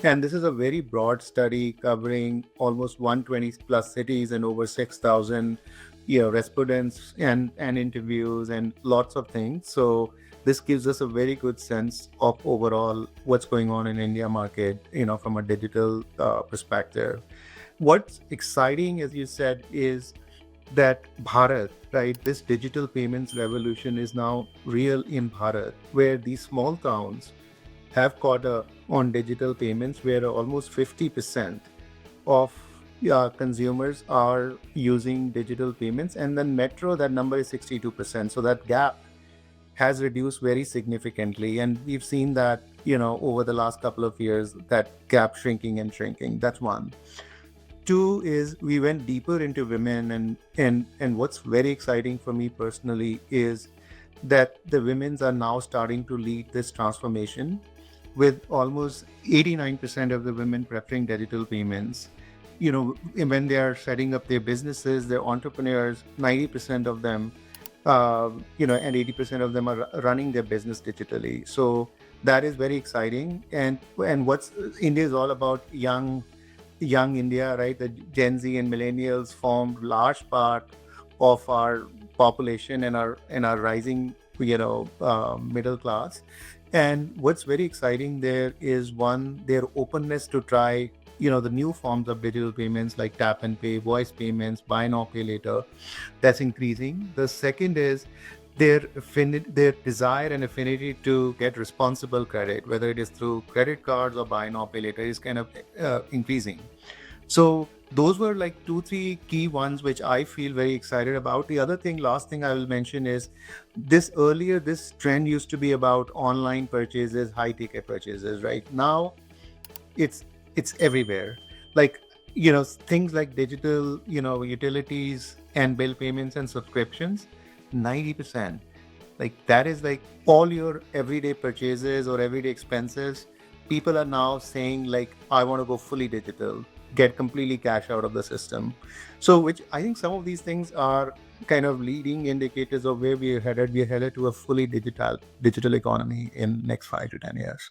And this is a very broad study covering almost 120 plus cities and over 6,000 respondents and interviews and lots of things. So this gives us a very good sense of overall what's going on in India market, from a digital perspective. What's exciting, as you said, is that Bharat, right, this digital payments revolution is now real in Bharat, where these small towns have caught on digital payments, where almost 50% of consumers are using digital payments. And then metro, that number is 62%. So that gap has reduced very significantly. And we've seen that, over the last couple of years, that gap shrinking and shrinking. That's one. Two is we went deeper into women, and what's very exciting for me personally is that the women's are now starting to lead this transformation, with almost 89% of the women preferring digital payments. When they are setting up their businesses, they're entrepreneurs, 90% of them, and 80% of them are running their business digitally. So that is very exciting. And what's India is all about young India, right? The Gen Z and millennials form large part of our population and our rising, middle class. And what's very exciting there is, one, their openness to try, the new forms of digital payments like tap and pay, voice payments, buy now, pay later. That's increasing. The second is their desire and affinity to get responsible credit, whether it is through credit cards or buy now, pay later, is kind of increasing. So those were like two, three key ones which I feel very excited about. The other thing, last thing I will mention is this trend used to be about online purchases, high ticket purchases. Right now, it's everywhere. Like, things like digital, utilities and bill payments and subscriptions, 90%. Like that is like all your everyday purchases or everyday expenses. People are now saying like, I want to go fully digital, get completely cash out of the system. So, which I think some of these things are kind of leading indicators of where we are headed. We are headed to a fully digital economy in next 5 to 10 years.